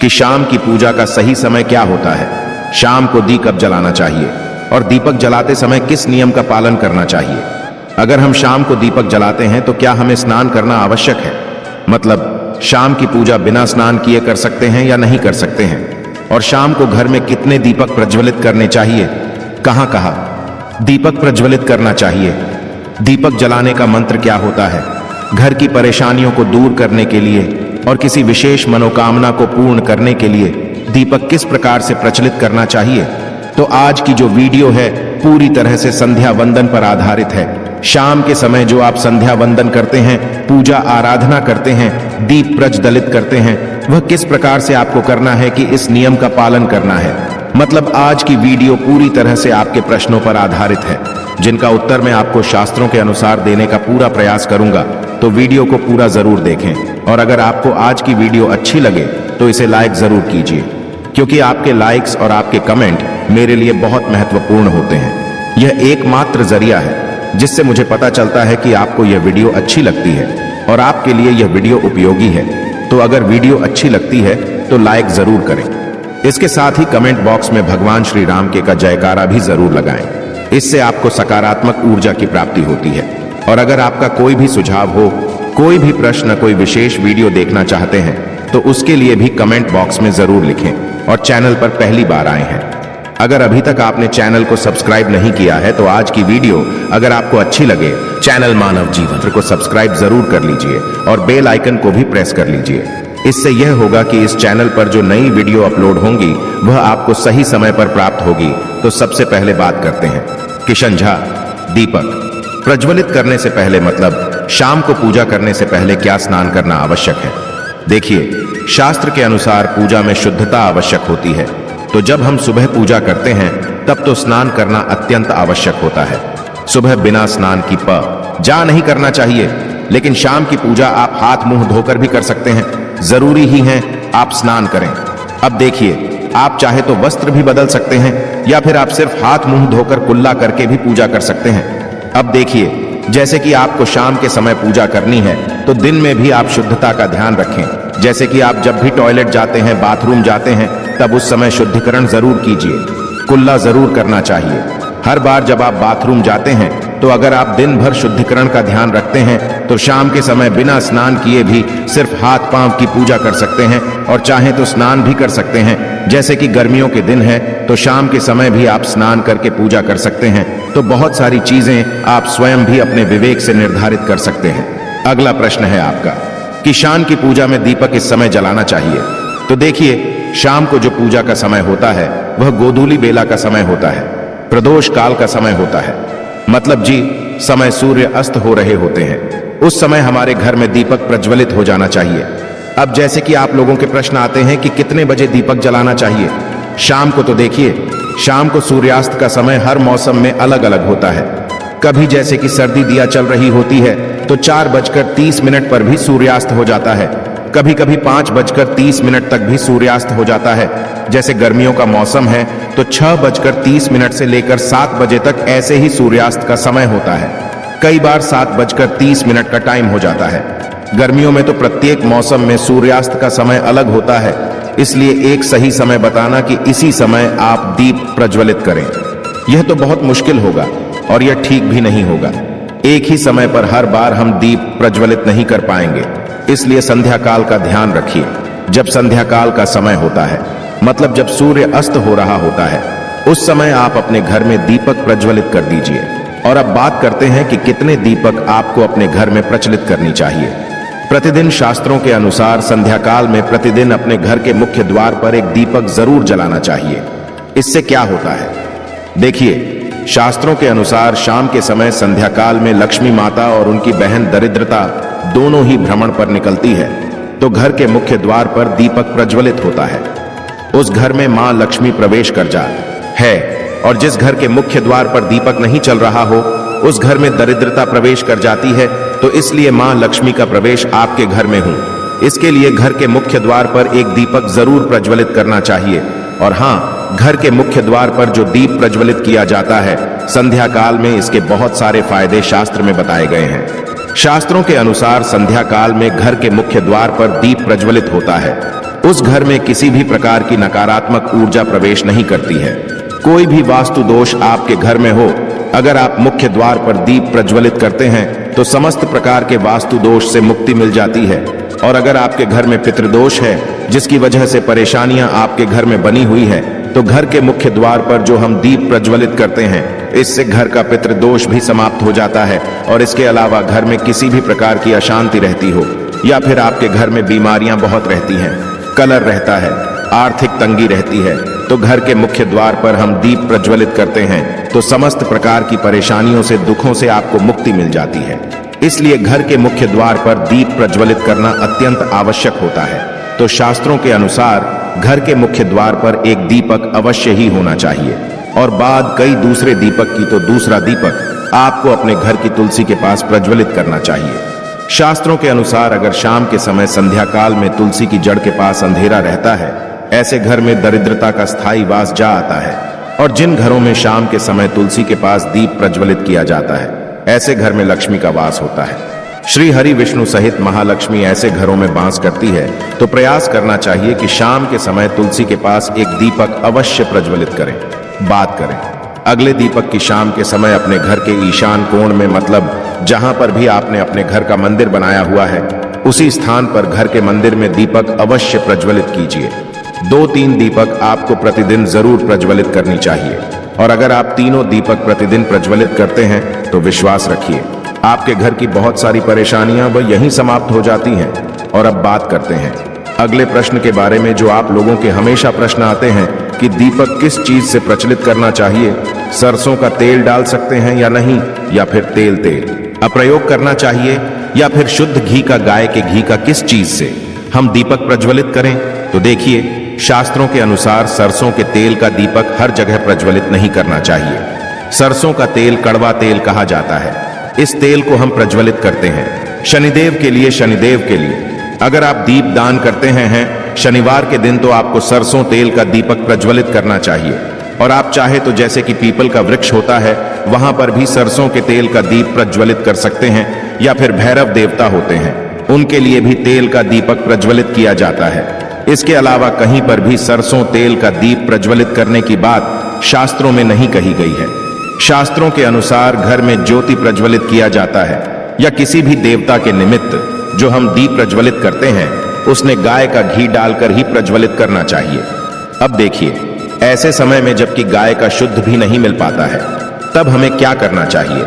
कि शाम की पूजा का सही समय क्या होता है, शाम को दीप कब जलाना चाहिए और दीपक जलाते समय किस नियम का पालन करना चाहिए। अगर हम शाम को दीपक जलाते हैं तो क्या हमें स्नान करना आवश्यक है, मतलब शाम की पूजा बिना स्नान किए कर सकते हैं या नहीं कर सकते हैं, और शाम को घर में कितने दीपक प्रज्वलित करने चाहिए, कहां कहां दीपक प्रज्वलित करना चाहिए, दीपक जलाने का मंत्र क्या होता है, घर की परेशानियों को दूर करने के लिए और किसी विशेष मनोकामना को पूर्ण करने के लिए दीपक किस प्रकार से प्रचलित करना चाहिए। तो आज की जो वीडियो है पूरी तरह से संध्या वंदन पर आधारित है। शाम के समय जो आप संध्या वंदन करते हैं, पूजा आराधना करते हैं, दीप प्रज्वलित करते हैं, वह किस प्रकार से आपको करना है कि इस नियम का पालन करना है। मतलब आज की वीडियो पूरी तरह से आपके प्रश्नों पर आधारित है, जिनका उत्तर मैं आपको शास्त्रों के अनुसार देने का पूरा प्रयास करूंगा। तो वीडियो को पूरा जरूर देखें, और अगर आपको आज की वीडियो अच्छी लगे तो इसे लाइक जरूर कीजिए, क्योंकि आपके लाइक्स और आपके कमेंट मेरे लिए बहुत महत्वपूर्ण होते हैं। यह एकमात्र जरिया है जिससे मुझे पता चलता है कि आपको यह वीडियो अच्छी लगती है और आपके लिए यह वीडियो उपयोगी है। तो अगर वीडियो अच्छी लगती है तो लाइक जरूर करें। इसके साथ ही कमेंट बॉक्स में भगवान श्री राम के का जयकारा भी जरूर लगाएं। इससे आपको सकारात्मक ऊर्जा की प्राप्ति होती है। और अगर आपका कोई भी सुझाव हो, कोई भी प्रश्न, कोई विशेष वीडियो देखना चाहते हैं तो उसके लिए भी कमेंट बॉक्स में जरूर लिखें। और चैनल पर पहली बार आए हैं, अगर अभी तक आपने चैनल को सब्सक्राइब नहीं किया है तो आज की वीडियो अगर आपको अच्छी लगे, चैनल मानव जीवन को सब्सक्राइब जरूर कर लीजिए और बेल आइकन को भी प्रेस कर लीजिए। इससे यह होगा कि इस चैनल पर जो नई वीडियो अपलोड होंगी वह आपको सही समय पर प्राप्त होगी। तो सबसे पहले बात करते हैं किशन झा, दीपक प्रज्वलित करने से पहले, मतलब शाम को पूजा करने से पहले क्या स्नान करना आवश्यक है। देखिए, शास्त्र के अनुसार पूजा में शुद्धता आवश्यक होती है। तो जब हम सुबह पूजा करते हैं तब तो स्नान करना अत्यंत आवश्यक होता है। सुबह बिना स्नान की जा नहीं करना चाहिए, लेकिन शाम की पूजा आप हाथ मुंह धोकर भी कर सकते हैं। जरूरी ही है आप स्नान करें। अब देखिए, आप चाहे तो वस्त्र भी बदल सकते हैं या फिर आप सिर्फ हाथ मुंह धोकर कुल्ला करके भी पूजा कर सकते हैं। अब देखिए, जैसे कि आपको शाम के समय पूजा करनी है तो दिन में भी आप शुद्धता का ध्यान रखें। जैसे कि आप जब भी टॉयलेट जाते हैं, बाथरूम जाते हैं, तब उस समय शुद्धिकरण जरूर कीजिए, कुल्ला जरूर करना चाहिए। हर बार जब आप बाथरूम जाते हैं तो अगर आप दिन भर शुद्धिकरण का ध्यान रखते हैं तो शाम के समय बिना स्नान किए भी सिर्फ हाथ पांव की पूजा कर सकते हैं, और चाहे तो स्नान भी कर सकते हैं। जैसे कि गर्मियों के दिन है तो शाम के समय भी आप स्नान करके पूजा कर सकते हैं। तो बहुत सारी चीजें आप स्वयं भी अपने विवेक से निर्धारित कर सकते हैं। अगला प्रश्न है आपका कि शाम की पूजा में दीपक इस समय जलाना चाहिए। तो देखिए, शाम को जो पूजा का समय होता है वह गोधूली बेला का समय होता है, प्रदोष काल का समय होता है। मतलब जी, समय सूर्य अस्त हो रहे होते हैं, उस समय हमारे घर में दीपक प्रज्वलित हो जाना चाहिए। अब जैसे कि आप लोगों के प्रश्न आते हैं कि कितने बजे दीपक जलाना चाहिए शाम को, तो देखिए, शाम को सूर्यास्त का समय हर मौसम में अलग अलग होता है। कभी जैसे कि सर्दी दिया चल रही होती है तो 4:30 पर भी सूर्यास्त हो जाता है। कभी कभी 5:30 तक भी सूर्यास्त हो जाता है। जैसे गर्मियों का मौसम है तो 6:30 से लेकर 7 बजे तक ऐसे ही सूर्यास्त का समय होता है। कई बार 7:30 का टाइम हो जाता है। गर्मियों में तो प्रत्येक मौसम में सूर्यास्त का समय अलग होता है, इसलिए एक सही समय बताना कि इसी समय आप दीप प्रज्वलित करें, यह तो बहुत मुश्किल होगा और यह ठीक भी नहीं होगा। एक ही समय पर हर बार हम दीप प्रज्वलित नहीं कर पाएंगे, इसलिए संध्या काल का ध्यान रखिए। जब संध्या काल का समय होता है, मतलब जब सूर्य अस्त हो रहा होता है, उस समय आप अपने घर में दीपक प्रज्वलित कर दीजिए। और अब बात करते हैं कि कितने दीपक आपको अपने घर में प्रचलित करनी चाहिए। प्रतिदिन शास्त्रों के अनुसार संध्या काल में प्रतिदिन अपने घर के मुख्य द्वार पर एक दीपक जरूर जलाना चाहिए। इससे क्या होता है, देखिए, शास्त्रों के अनुसार शाम के समय संध्या काल में लक्ष्मी माता और उनकी बहन दरिद्रता दोनों ही भ्रमण पर निकलती है। तो घर के मुख्य द्वार पर दीपक प्रज्वलित होता है, उस घर में मां लक्ष्मी प्रवेश कर जाती है। और जिस घर के मुख्य द्वार पर दीपक नहीं चल रहा हो, उस घर में दरिद्रता प्रवेश कर जाती है। तो इसलिए मां लक्ष्मी का प्रवेश आपके घर में हो, इसके लिए घर के मुख्य द्वार पर एक दीपक जरूर प्रज्वलित करना चाहिए। और हाँ, घर के मुख्य द्वार पर जो दीप प्रज्वलित किया जाता है संध्या काल में, इसके बहुत सारे फायदे शास्त्र में बताए गए हैं। शास्त्रों के अनुसार संध्या काल में घर के मुख्य द्वार पर दीप प्रज्वलित होता है उस घर में किसी भी प्रकार की नकारात्मक ऊर्जा प्रवेश नहीं करती है। कोई भी वास्तु दोष आपके घर में हो, अगर आप मुख्य द्वार पर दीप प्रज्वलित करते हैं तो समस्त प्रकार के वास्तु दोष से मुक्ति मिल जाती है। और अगर आपके घर में पितृदोष है, जिसकी वजह से परेशानियां आपके घर में बनी हुई है, तो घर के मुख्य द्वार पर जो हम दीप प्रज्वलित करते हैं, इससे घर का पितृदोष भी समाप्त हो जाता है। और इसके अलावा घर में किसी भी प्रकार की अशांति रहती हो, या फिर आपके घर में बीमारियां बहुत रहती हैं, कलह रहता है, आर्थिक तंगी रहती है, तो घर के मुख्य द्वार पर हम दीप प्रज्वलित करते हैं तो समस्त प्रकार की परेशानियों से, दुखों से आपको मुक्ति मिल जाती है। इसलिए घर के मुख्य द्वार पर दीप प्रज्वलित करना अत्यंत आवश्यक होता है। तो शास्त्रों के अनुसार घर के मुख्य द्वार पर एक दीपक अवश्य ही होना चाहिए, और बाद कई दूसरे दीपक की तो दूसरा दीपक आपको अपने घर की तुलसी के पास प्रज्वलित करना चाहिए। शास्त्रों के अनुसार अगर शाम के समय संध्या काल में तुलसी की जड़ के पास अंधेरा रहता है, ऐसे घर में दरिद्रता का स्थायी वास जा आता है। और जिन घरों में शाम के समय तुलसी के पास दीप प्रज्वलित किया जाता है, ऐसे घर में लक्ष्मी का वास होता है। श्री हरि विष्णु सहित महालक्ष्मी ऐसे घरों में वास करती है। तो प्रयास करना चाहिए कि शाम के समय तुलसी के पास एक दीपक अवश्य प्रज्वलित करें। बात करें अगले दीपक की, शाम के समय अपने घर के ईशान कोण में, मतलब जहां पर भी आपने अपने घर का मंदिर बनाया हुआ है, उसी स्थान पर घर के मंदिर में दीपक अवश्य प्रज्वलित कीजिए। 2-3 दीपक आपको प्रतिदिन जरूर प्रज्वलित करनी चाहिए। और अगर आप तीनों दीपक प्रतिदिन प्रज्वलित करते हैं तो विश्वास रखिए, आपके घर की बहुत सारी परेशानियां वह यहीं समाप्त हो जाती हैं। और अब बात करते हैं अगले प्रश्न के बारे में, जो आप लोगों के हमेशा प्रश्न आते हैं कि दीपक किस चीज से प्रज्वलित करना चाहिए। सरसों का तेल डाल सकते हैं या नहीं, या फिर तेल प्रयोग करना चाहिए, या फिर शुद्ध घी का, गाय के घी का, किस चीज से हम दीपक प्रज्वलित करें। तो देखिए, शास्त्रों के अनुसार सरसों के तेल का दीपक हर जगह प्रज्वलित नहीं करना चाहिए। सरसों का तेल कड़वा तेल कहा जाता है। इस तेल को हम प्रज्वलित करते हैं शनिदेव के लिए। शनिदेव के लिए अगर आप दीप दान करते हैं शनिवार के दिन, तो आपको सरसों तेल का दीपक प्रज्वलित करना चाहिए। और आप चाहे तो जैसे कि पीपल का वृक्ष होता है, वहां पर भी सरसों के तेल का दीप प्रज्वलित कर सकते हैं। या फिर भैरव देवता होते हैं, उनके लिए भी तेल का दीपक प्रज्वलित किया जाता है। इसके अलावा कहीं पर भी सरसों तेल का दीप प्रज्वलित करने की बात शास्त्रों में नहीं कही गई है। शास्त्रों के अनुसार घर में ज्योति प्रज्वलित किया जाता है, या किसी भी देवता के निमित्त जो हम दीप प्रज्वलित करते हैं, उसने गाय का घी डालकर ही प्रज्वलित करना चाहिए। अब देखिए, ऐसे समय में जबकि गाय का शुद्ध भी नहीं मिल पाता है, तब हमें क्या करना चाहिए।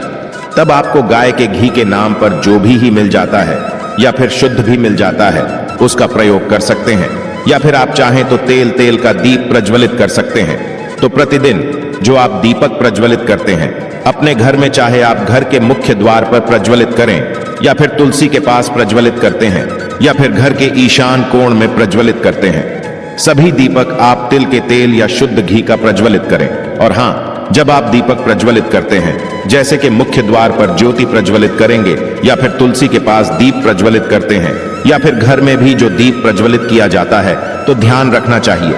तब आपको गाय के घी के नाम पर जो भी मिल जाता है, या फिर शुद्ध भी मिल जाता है, उसका प्रयोग कर सकते हैं। या फिर आप चाहें तो तेल का दीप प्रज्वलित कर सकते हैं। तो प्रतिदिन जो आप दीपक प्रज्वलित करते हैं अपने घर में, चाहे आप घर के मुख्य द्वार पर प्रज्वलित करें, या फिर तुलसी के पास प्रज्वलित करते हैं, या फिर घर के ईशान कोण में प्रज्वलित करते हैं, सभी दीपक आप तिल के तेल या शुद्ध घी का प्रज्वलित करें। और हाँ, जब आप दीपक प्रज्वलित करते हैं, जैसे कि मुख्य द्वार पर ज्योति प्रज्वलित करेंगे, या फिर तुलसी के पास दीप प्रज्वलित करते हैं, या फिर घर में भी जो दीप प्रज्वलित किया जाता है, तो ध्यान रखना चाहिए,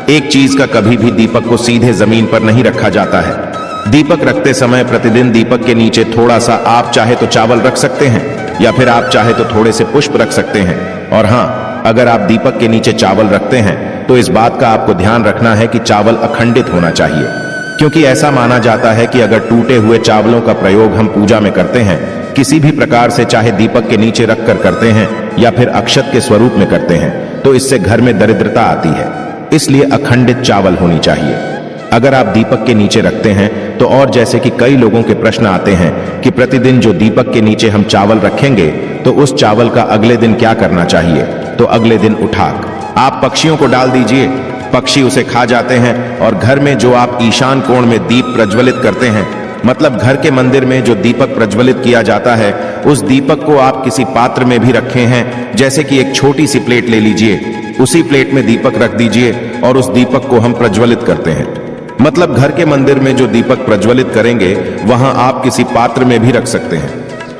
एक चीज का कभी भी दीपक को सीधे जमीन पर नहीं रखा जाता है। दीपक रखते समय प्रतिदिन दीपक के नीचे थोड़ा सा, आप चाहे तो चावल रख सकते हैं, या फिर आप चाहे तो थोड़े से पुष्प रख सकते हैं। और हाँ, अगर आप दीपक के नीचे चावल रखते हैं तो इस बात का आपको ध्यान रखना है कि चावल अखंडित होना चाहिए, क्योंकि ऐसा माना जाता है कि अगर टूटे हुए चावलों का प्रयोग हम पूजा में करते हैं, किसी भी प्रकार से, चाहे दीपक के नीचे रखकर करते हैं या फिर अक्षत के स्वरूप में करते हैं, तो इससे घर में दरिद्रता आती है। इसलिए अखंडित चावल होनी चाहिए अगर आप दीपक के नीचे रखते हैं तो। और जैसे कि कई लोगों के प्रश्न आते हैं कि प्रतिदिन जो दीपक के नीचे हम चावल रखेंगे, तो उस चावल का अगले दिन क्या करना चाहिए। तो अगले दिन उठाक आप पक्षियों को डाल दीजिए, पक्षी उसे खा जाते हैं। और घर में जो आप ईशान कोण में दीप प्रज्वलित करते हैं, मतलब घर के मंदिर में जो दीपक प्रज्वलित किया जाता है, उस दीपक को आप किसी पात्र में भी रखे हैं, जैसे कि एक छोटी सी प्लेट ले लीजिए, उसी प्लेट में दीपक रख दीजिए और उस दीपक को हम प्रज्वलित करते हैं। मतलब घर के मंदिर में जो दीपक प्रज्वलित करेंगे, वहां आप किसी पात्र में भी रख सकते हैं,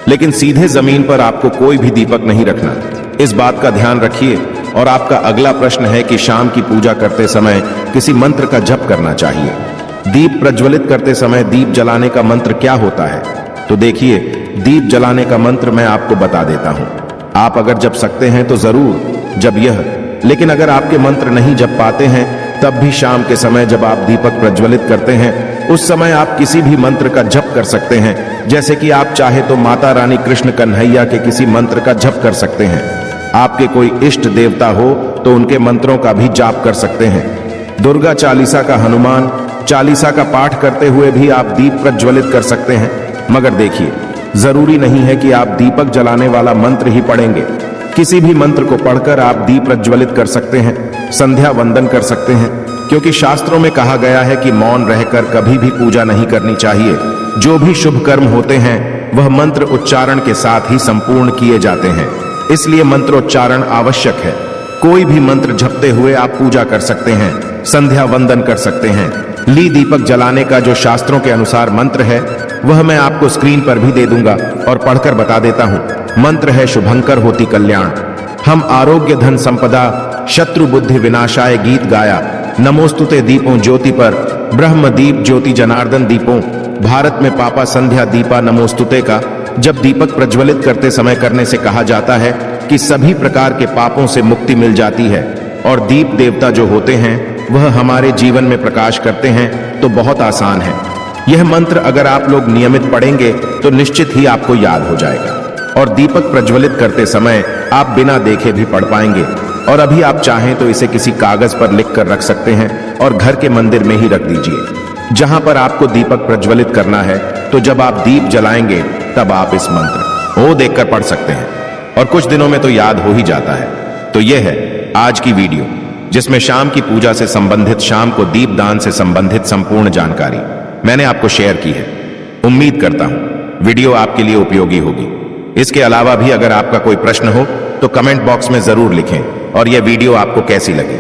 लेकिन सीधे जमीन पर आपको कोई भी दीपक नहीं रखना। इस बात का ध्यान रखिए। और आपका अगला प्रश्न है कि शाम की पूजा करते समय किसी मंत्र का जप करना चाहिए। दीप प्रज्वलित करते समय दीप जलाने का मंत्र क्या होता है। तो देखिए, दीप जलाने का मंत्र मैं आपको बता देता हूं। आप अगर जप सकते हैं तो जरूर, जब यह लेकिन अगर आपके मंत्र नहीं जप पाते हैं तब भी शाम के समय जब आप दीपक प्रज्वलित करते हैं उस समय आप किसी भी मंत्र का जप कर सकते हैं। जैसे कि आप चाहे तो माता रानी कृष्ण कन्हैया के किसी मंत्र का जप कर सकते हैं। आपके कोई इष्ट देवता हो तो उनके मंत्रों का भी जाप कर सकते हैं। दुर्गा चालीसा का, हनुमान चालीसा का पाठ करते हुए भी आप दीप प्रज्वलित कर सकते हैं। मगर देखिए, जरूरी नहीं है कि आप दीपक जलाने वाला मंत्र ही पढ़ेंगे। किसी भी मंत्र को पढ़कर आप दीप प्रज्वलित कर सकते हैं, संध्या वंदन कर सकते हैं, क्योंकि शास्त्रों में कहा गया है कि मौन रहकर कभी भी पूजा नहीं करनी चाहिए। जो भी शुभ कर्म होते हैं वह मंत्र उच्चारण के साथ ही संपूर्ण किए जाते हैं, इसलिए मंत्रोच्चारण आवश्यक है। कोई भी मंत्र जपते हुए आप पूजा कर सकते हैं, संध्या वंदन कर सकते हैं। ली दीपक जलाने का जो शास्त्रों के अनुसार मंत्र है वह मैं आपको स्क्रीन पर भी दे दूंगा और पढ़कर बता देता हूं। मंत्र है शुभंकर होती कल्याण। हम आरोग्य धन संपदा शत्रु बुद्धि विनाशाय गीत गाया। नमोस्तुते दीपों ज्योति पर ब्रह्म दीप ज्योति जनार्दन दीपों। भारत में पापा संध्या दीपा नमोस्तुते का जब दीपक प्रज्वलित करते समय करने से कहा जाता है कि सभी प्रकार के पापों से मुक्ति मिल जाती है और दीप देवता जो होते हैं वह हमारे जीवन में प्रकाश करते हैं। तो बहुत आसान है। यह मंत्र अगर आप लोग नियमित पढ़ेंगे तो निश्चित ही आपको याद हो जाएगा और दीपक प्रज्वलित करते समय आप बिना देखे भी पढ़ पाएंगे। और अभी आप चाहें तो इसे किसी कागज पर लिख कर रख सकते हैं और घर के मंदिर में ही रख दीजिए जहां पर आपको दीपक प्रज्वलित करना है। तो जब आप दीप जलाएंगे तब आप इस मंत्र ओ देखकर पढ़ सकते हैं और कुछ दिनों में तो याद हो ही जाता है। तो यह है आज की वीडियो, जिसमें शाम की पूजा से संबंधित, शाम को दीप दान से संबंधित संपूर्ण जानकारी मैंने आपको शेयर की है। उम्मीद करता हूं वीडियो आपके लिए उपयोगी होगी। इसके अलावा भी अगर आपका कोई प्रश्न हो तो कमेंट बॉक्स में जरूर लिखें और यह वीडियो आपको कैसी लगी